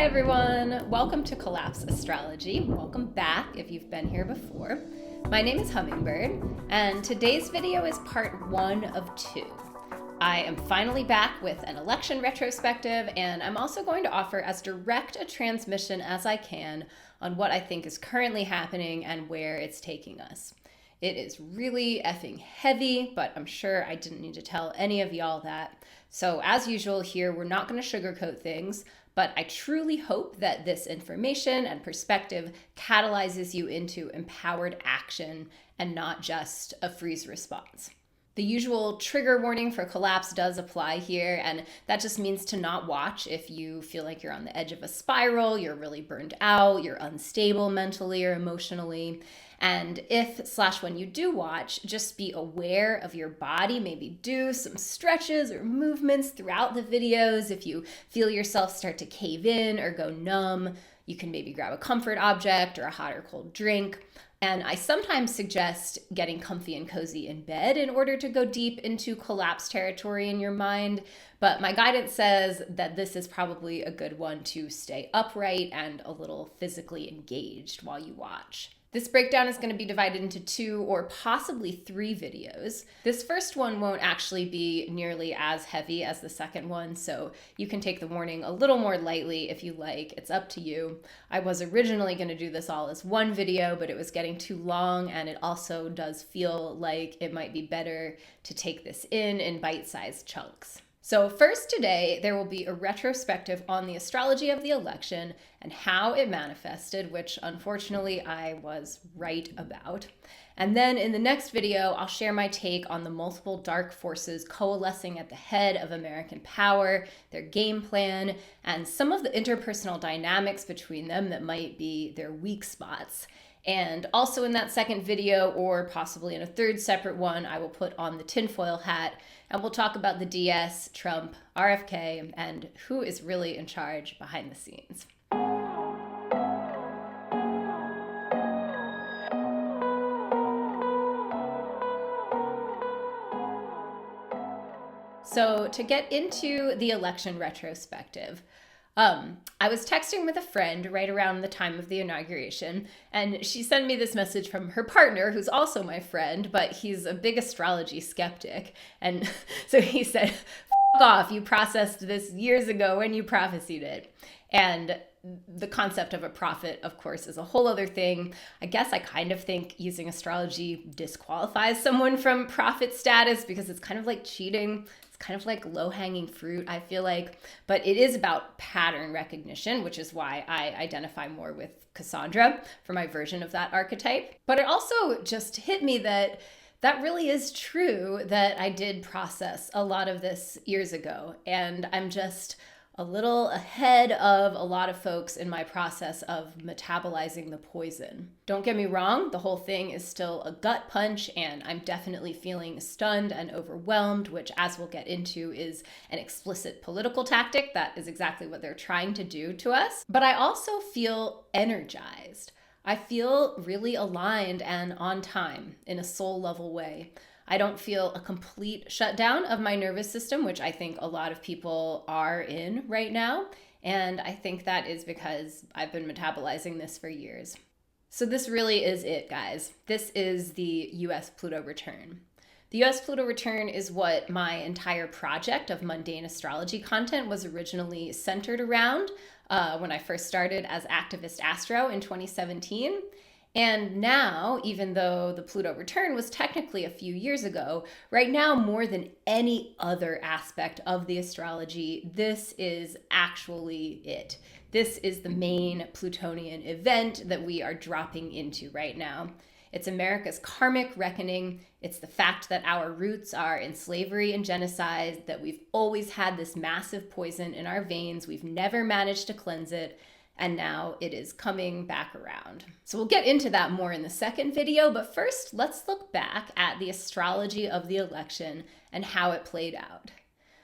everyone, welcome to Collapse Astrology. Welcome back if you've been here before. My name is Hummingbird, and today's video is part 1 of 2. I am finally back with an election retrospective, and I'm also going to offer as direct a transmission as I can on what I think is currently happening and where it's taking us. It is really effing heavy, but I'm sure I didn't need to tell any of y'all that. So as usual here, we're not going to sugarcoat things, but I truly hope that this information and perspective catalyzes you into empowered action and not just a freeze response. The usual trigger warning for collapse does apply here, and that just means to not watch if you feel like you're on the edge of a spiral, you're really burned out, you're unstable mentally or emotionally. And when you do watch, just be aware of your body. Maybe do some stretches or movements throughout the videos. If you feel yourself start to cave in or go numb, you can maybe grab a comfort object or a hot or cold drink. And I sometimes suggest getting comfy and cozy in bed in order to go deep into collapse territory in your mind. But my guidance says that this is probably a good one to stay upright and a little physically engaged while you watch. This breakdown is going to be divided into 2 or possibly 3 videos. This first one won't actually be nearly as heavy as the second one, so you can take the warning a little more lightly if you like. It's up to you. I was originally going to do this all as one video, but it was getting too long, and it also does feel like it might be better to take this in bite-sized chunks. So first today, there will be a retrospective on the astrology of the election and how it manifested, which unfortunately I was right about. And then in the next video, I'll share my take on the multiple dark forces coalescing at the head of American power, their game plan, and some of the interpersonal dynamics between them that might be their weak spots. And also in that second video, or possibly in a third separate one, I will put on the tinfoil hat and we'll talk about the DS, Trump, RFK, and who is really in charge behind the scenes. So to get into the election retrospective, I was texting with a friend right around the time of the inauguration, and she sent me this message from her partner, who's also my friend, but he's a big astrology skeptic. And so he said, "F off, you processed this years ago when you prophesied it." And the concept of a prophet, of course, is a whole other thing. I guess I kind of think using astrology disqualifies someone from prophet status because it's kind of like cheating. It's kind of like low-hanging fruit, I feel like. But it is about pattern recognition, which is why I identify more with Cassandra for my version of that archetype. But it also just hit me that really is true, that I did process a lot of this years ago. And I'm just a little ahead of a lot of folks in my process of metabolizing the poison. Don't get me wrong, the whole thing is still a gut punch, and I'm definitely feeling stunned and overwhelmed, which, as we'll get into, is an explicit political tactic. That is exactly what they're trying to do to us. But I also feel energized. I feel really aligned and on time in a soul level way. I don't feel a complete shutdown of my nervous system, which I think a lot of people are in right now. And I think that is because I've been metabolizing this for years. So this really is it, guys. This is the US Pluto Return. The US Pluto Return is what my entire project of mundane astrology content was originally centered around when I first started as Activist Astro in 2017. And now, even though the Pluto return was technically a few years ago, right now, more than any other aspect of the astrology, this is actually it. This is the main Plutonian event that we are dropping into right now. It's America's karmic reckoning. It's the fact that our roots are in slavery and genocide, that we've always had this massive poison in our veins. We've never managed to cleanse it. And now it is coming back around. So we'll get into that more in the second video, but first let's look back at the astrology of the election and how it played out.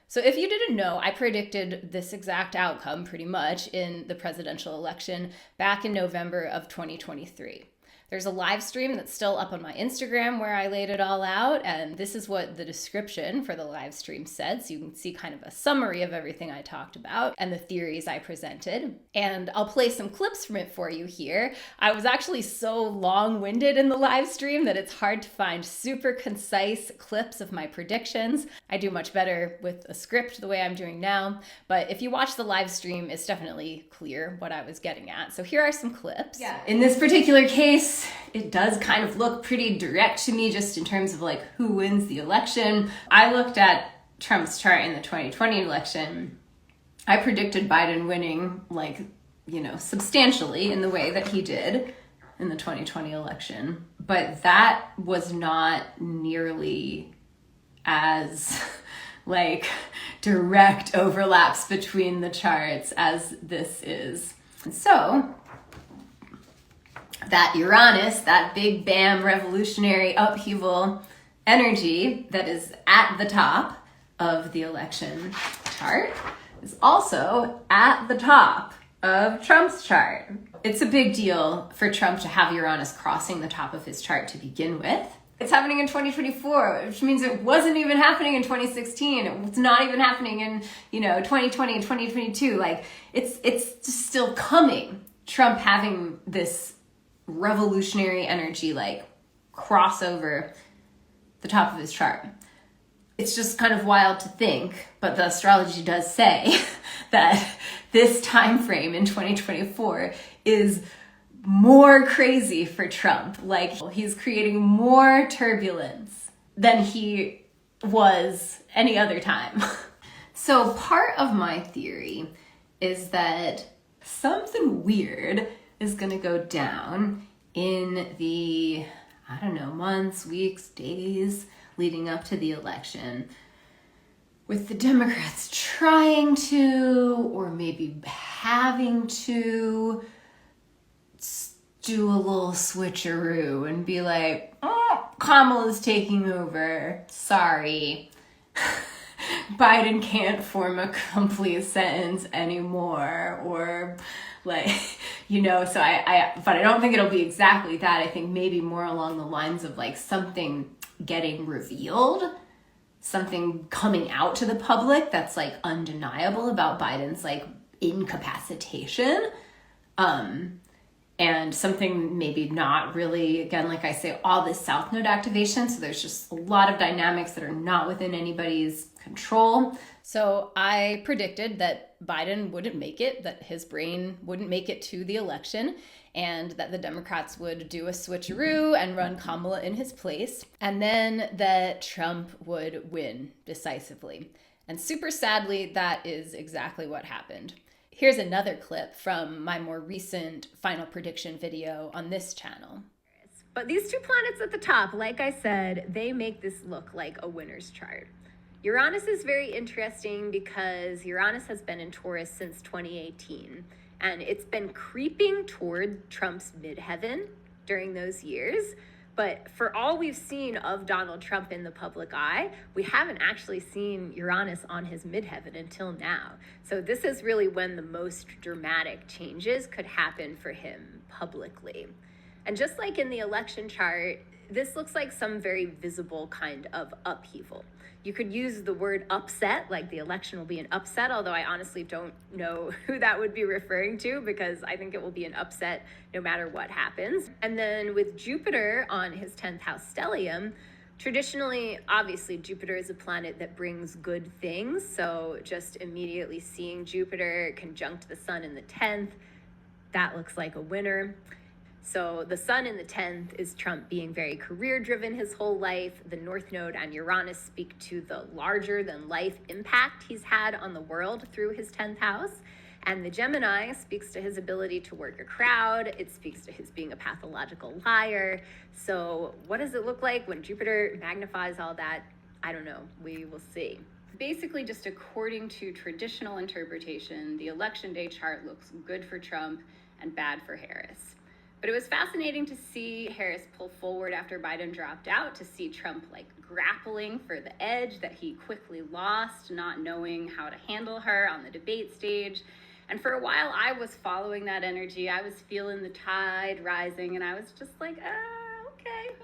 So if you didn't know, I predicted this exact outcome pretty much in the presidential election back in November of 2023. There's a live stream that's still up on my Instagram where I laid it all out, and this is what the description for the live stream said, so you can see kind of a summary of everything I talked about and the theories I presented. And I'll play some clips from it for you here. I was actually so long-winded in the live stream that it's hard to find super concise clips of my predictions. I do much better with a script the way I'm doing now, but if you watch the live stream, it's definitely clear what I was getting at. So here are some clips. Yeah, in this particular case, it does kind of look pretty direct to me just in terms of like who wins the election. I looked at Trump's chart in the 2020 election. I predicted Biden winning substantially in the way that he did in the 2020 election. But that was not nearly as direct overlaps between the charts as this is. And so that Uranus, that big bam revolutionary upheaval energy that is at the top of the election chart, is also at the top of Trump's chart. It's a big deal for Trump to have Uranus crossing the top of his chart to begin with. It's happening in 2024, which means it wasn't even happening in 2016. It's not even happening in, 2020 and 2022. It's just still coming. Trump having this revolutionary energy cross over the top of his chart. It's just kind of wild to think, but the astrology does say that this time frame in 2024 is more crazy for Trump. He's creating more turbulence than he was any other time. So part of my theory is that something weird is going to go down in the, months, weeks, days leading up to the election, with the Democrats trying to, or maybe having to, do a little switcheroo and be like, oh, Kamala's taking over. Sorry. Biden can't form a complete sentence anymore, or so but I don't think it'll be exactly that. I think maybe more along the lines of something getting revealed, something coming out to the public that's undeniable about Biden's incapacitation, and something maybe not really, again, like I say, all this South Node activation. So there's just a lot of dynamics that are not within anybody's control. So I predicted that Biden wouldn't make it, that his brain wouldn't make it to the election, and that the Democrats would do a switcheroo and run Kamala in his place, and then that Trump would win decisively. And super sadly, that is exactly what happened. Here's another clip from my more recent final prediction video on this channel. But these two planets at the top, like I said, they make this look like a winner's chart. Uranus is very interesting because Uranus has been in Taurus since 2018, and it's been creeping toward Trump's midheaven during those years. But for all we've seen of Donald Trump in the public eye, we haven't actually seen Uranus on his midheaven until now. So this is really when the most dramatic changes could happen for him publicly. And just like in the election chart, this looks like some very visible kind of upheaval. You could use the word upset, like the election will be an upset, although I honestly don't know who that would be referring to, because I think it will be an upset no matter what happens. And then with Jupiter on his 10th house stellium, traditionally, obviously, Jupiter is a planet that brings good things. So just immediately seeing Jupiter conjunct the sun in the 10th, that looks like a winner. So the sun in the 10th is Trump being very career-driven his whole life. The North Node and Uranus speak to the larger-than-life impact he's had on the world through his 10th house. And the Gemini speaks to his ability to work a crowd. It speaks to his being a pathological liar. So what does it look like when Jupiter magnifies all that? I don't know. We will see. Basically, just according to traditional interpretation, the election day chart looks good for Trump and bad for Harris. But it was fascinating to see Harris pull forward after Biden dropped out, to see Trump grappling for the edge that he quickly lost, not knowing how to handle her on the debate stage. And for a while, I was following that energy. I was feeling the tide rising, and I was just like,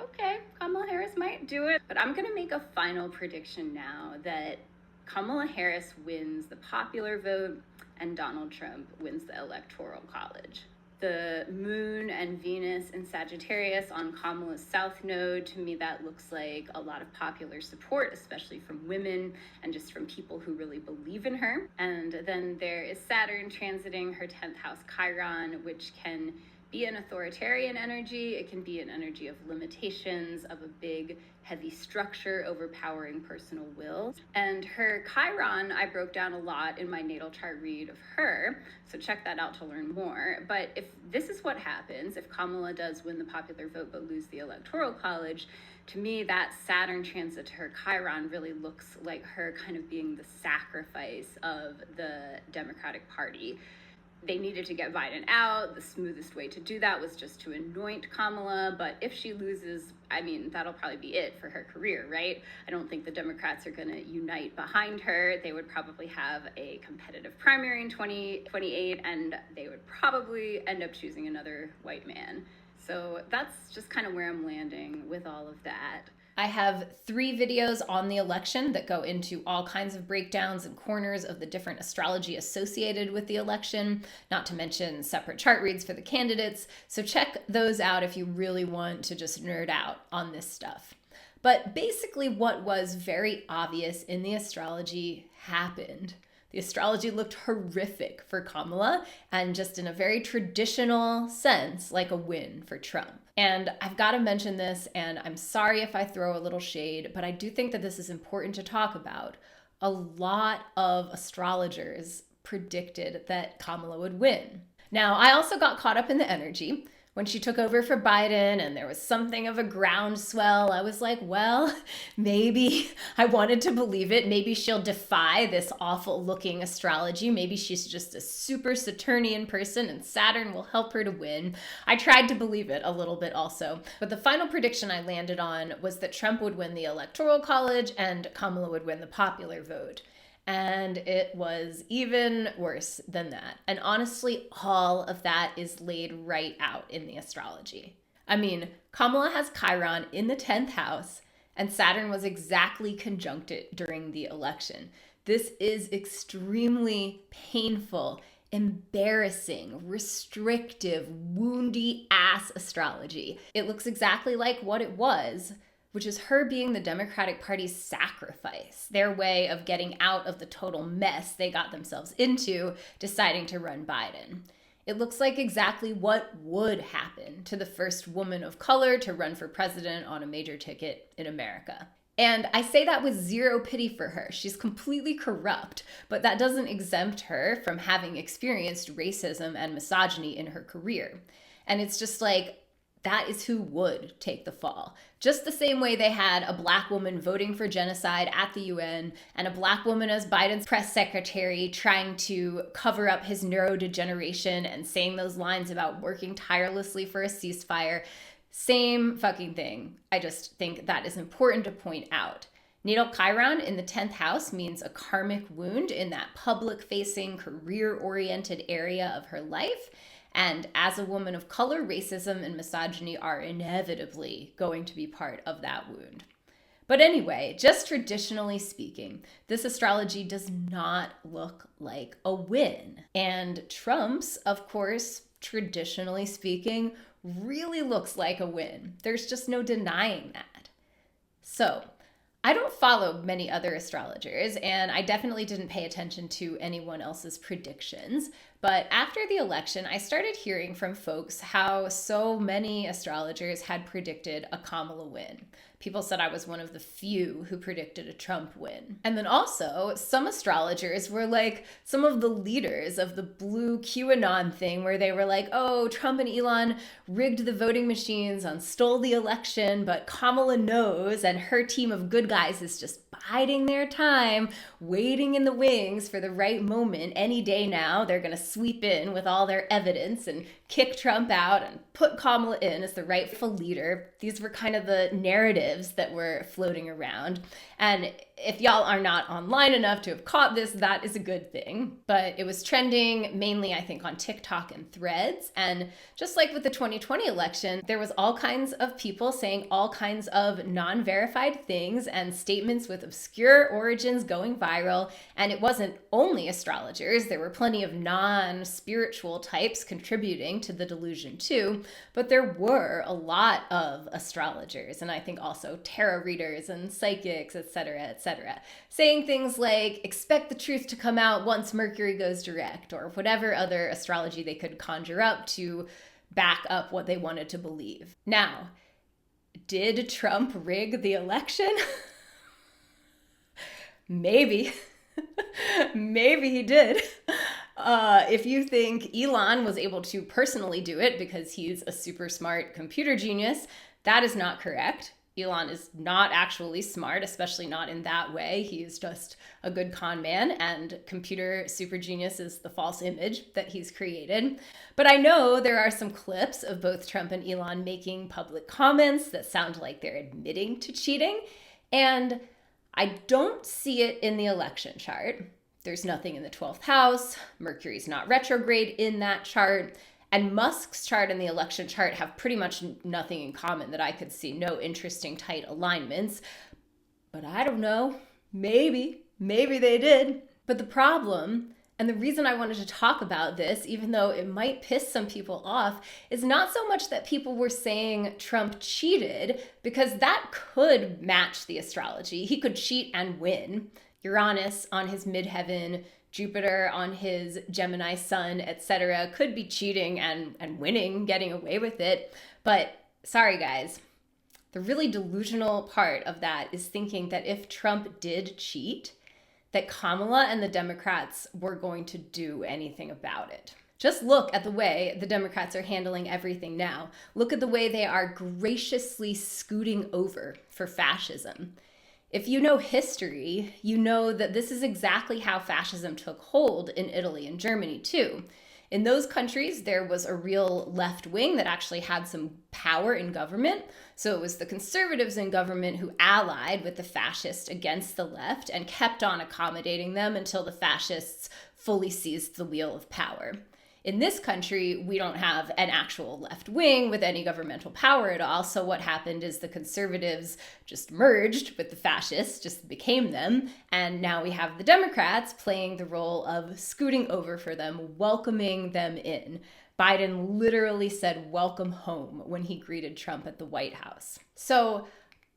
okay, Kamala Harris might do it. But I'm gonna make a final prediction now that Kamala Harris wins the popular vote and Donald Trump wins the Electoral College. The moon and Venus in Sagittarius on Kamala's south node, to me that looks like a lot of popular support, especially from women and just from people who really believe in her. And then there is Saturn transiting her 10th house Chiron, which can be an authoritarian energy. It can be an energy of limitations, of a big, heavy structure overpowering personal will. And her Chiron, I broke down a lot in my natal chart read of her, so check that out to learn more. But if this is what happens, if Kamala does win the popular vote but lose the Electoral College, to me that Saturn transit to her Chiron really looks like her kind of being the sacrifice of the Democratic Party. They needed to get Biden out. The smoothest way to do that was just to anoint Kamala. But if she loses, I mean, that'll probably be it for her career, right? I don't think the Democrats are going to unite behind her. They would probably have a competitive primary in 2028, and they would probably end up choosing another white man. So that's just kind of where I'm landing with all of that. I have 3 videos on the election that go into all kinds of breakdowns and corners of the different astrology associated with the election, not to mention separate chart reads for the candidates. So check those out if you really want to just nerd out on this stuff. But basically what was very obvious in the astrology happened. The astrology looked horrific for Kamala, and just in a very traditional sense, like a win for Trump. And I've got to mention this, and I'm sorry if I throw a little shade, but I do think that this is important to talk about. A lot of astrologers predicted that Kamala would win. Now, I also got caught up in the energy. When she took over for Biden and there was something of a groundswell, I was like, well, maybe I wanted to believe it. Maybe she'll defy this awful looking astrology. Maybe she's just a super Saturnian person and Saturn will help her to win. I tried to believe it a little bit also. But the final prediction I landed on was that Trump would win the Electoral College and Kamala would win the popular vote. And it was even worse than that. And honestly, all of that is laid right out in the astrology. I mean, Kamala has Chiron in the 10th house, and Saturn was exactly conjunct it during the election. This is extremely painful, embarrassing, restrictive, woundy ass astrology. It looks exactly like what it was, which is her being the Democratic Party's sacrifice, their way of getting out of the total mess they got themselves into, deciding to run Biden. It looks like exactly what would happen to the first woman of color to run for president on a major ticket in America. And I say that with zero pity for her. She's completely corrupt, but that doesn't exempt her from having experienced racism and misogyny in her career. And it's just like, that is who would take the fall. Just the same way they had a black woman voting for genocide at the UN and a black woman as Biden's press secretary trying to cover up his neurodegeneration and saying those lines about working tirelessly for a ceasefire. Same fucking thing. I just think that is important to point out. Natal Chiron in the 10th house means a karmic wound in that public-facing, career-oriented area of her life. And as a woman of color, racism and misogyny are inevitably going to be part of that wound. But anyway, just traditionally speaking, this astrology does not look like a win. And Trump's, of course, traditionally speaking, really looks like a win. There's just no denying that. So, I don't follow many other astrologers, and I definitely didn't pay attention to anyone else's predictions. But after the election, I started hearing from folks how so many astrologers had predicted a Kamala win. People said I was one of the few who predicted a Trump win. And then also, some astrologers were like some of the leaders of the blue QAnon thing where they were like, oh, Trump and Elon rigged the voting machines and stole the election, but Kamala knows, and her team of good guys is just biding their time, waiting in the wings for the right moment. Any day now, they're going to sweep in with all their evidence and kick Trump out and put Kamala in as the rightful leader. These were kind of the narratives that were floating around. And if y'all are not online enough to have caught this, that is a good thing. But it was trending mainly, I think, on TikTok and Threads. And just like with the 2020 election, there was all kinds of people saying all kinds of non-verified things and statements with obscure origins going viral. And it wasn't only astrologers. There were plenty of non-spiritual types contributing to the delusion too. But there were a lot of astrologers, and I think also tarot readers and psychics, etc., saying things like, expect the truth to come out once Mercury goes direct, or whatever other astrology they could conjure up to back up what they wanted to believe. Now, did Trump rig the election? Maybe. Maybe he did. If you think Elon was able to personally do it because he's a super smart computer genius, that is not correct. Elon is not actually smart, especially not in that way. He is just a good con man, and computer super genius is the false image that he's created. But I know there are some clips of both Trump and Elon making public comments that sound like they're admitting to cheating, and I don't see it in the election chart. There's nothing in the 12th house. Mercury's not retrograde in that chart. And Musk's chart and the election chart have pretty much nothing in common that I could see. No interesting tight alignments. But I don't know. Maybe they did. But the problem, and the reason I wanted to talk about this, even though it might piss some people off, is not so much that people were saying Trump cheated, because that could match the astrology. He could cheat and win. Uranus on his midheaven, Jupiter on his Gemini sun, etc., could be cheating and winning, getting away with it. But sorry, guys, the really delusional part of that is thinking that if Trump did cheat, that Kamala and the Democrats were going to do anything about it. Just look at the way the Democrats are handling everything now. Look at the way they are graciously scooting over for fascism. If you know history, you know that this is exactly how fascism took hold in Italy and Germany too. In those countries, there was a real left wing that actually had some power in government. So it was the conservatives in government who allied with the fascists against the left and kept on accommodating them until the fascists fully seized the wheel of power. In this country, we don't have an actual left wing with any governmental power at all. So what happened is the conservatives just merged with the fascists, just became them. And now we have the Democrats playing the role of scooting over for them, welcoming them in. Biden literally said, "Welcome home," when he greeted Trump at the White House. So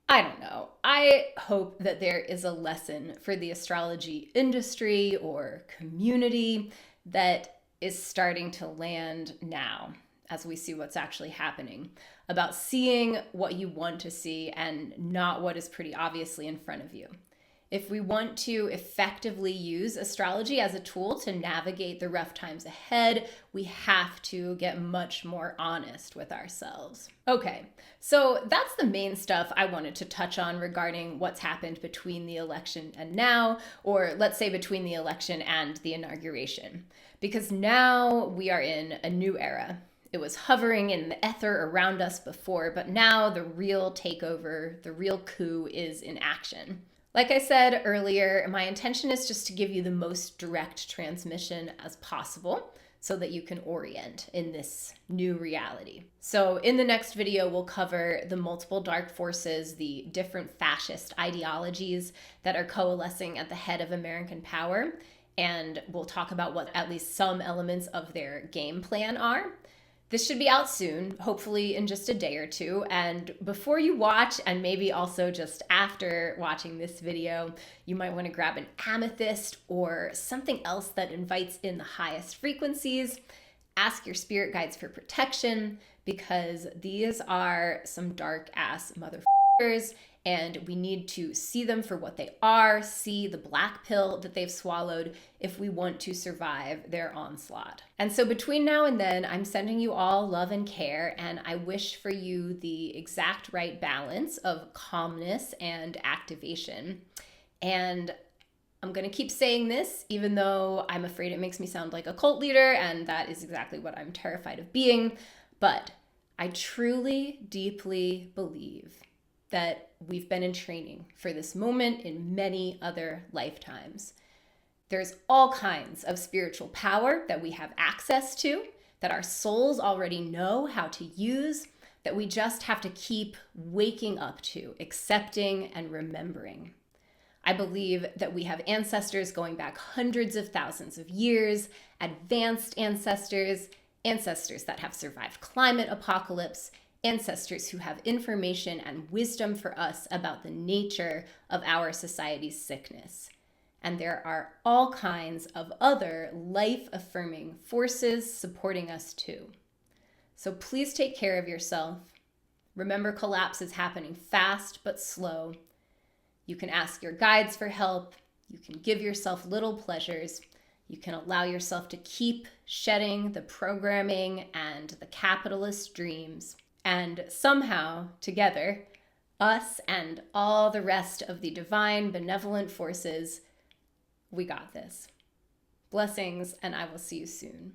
I don't know. I hope that there is a lesson for the astrology industry or community that is starting to land now as we see what's actually happening, about seeing what you want to see and not what is pretty obviously in front of you. If we want to effectively use astrology as a tool to navigate the rough times ahead, we have to get much more honest with ourselves. Okay, so that's the main stuff I wanted to touch on regarding what's happened between the election and now, or let's say between the election and the inauguration. Because now we are in a new era. It was hovering in the ether around us before, but now the real takeover, the real coup is in action. Like I said earlier, my intention is just to give you the most direct transmission as possible so that you can orient in this new reality. So in the next video, we'll cover the multiple dark forces, the different fascist ideologies that are coalescing at the head of American power, and we'll talk about what at least some elements of their game plan are. This should be out soon, hopefully in just a day or two. And before you watch, and maybe also just after watching this video, you might want to grab an amethyst or something else that invites in the highest frequencies. Ask your spirit guides for protection, because these are some dark ass motherfuckers, and we need to see them for what they are, see the black pill that they've swallowed if we want to survive their onslaught. And so between now and then, I'm sending you all love and care, and I wish for you the exact right balance of calmness and activation. And I'm going to keep saying this, even though I'm afraid it makes me sound like a cult leader, and that is exactly what I'm terrified of being. But I truly, deeply believe that we've been in training for this moment in many other lifetimes. There's all kinds of spiritual power that we have access to, that our souls already know how to use, that we just have to keep waking up to, accepting, and remembering. I believe that we have ancestors going back hundreds of thousands of years, advanced ancestors, ancestors that have survived climate apocalypse, ancestors who have information and wisdom for us about the nature of our society's sickness. And there are all kinds of other life-affirming forces supporting us too. So please take care of yourself. Remember, collapse is happening fast but slow. You can ask your guides for help. You can give yourself little pleasures. You can allow yourself to keep shedding the programming and the capitalist dreams. And somehow, together, us and all the rest of the divine benevolent forces, we got this. Blessings, and I will see you soon.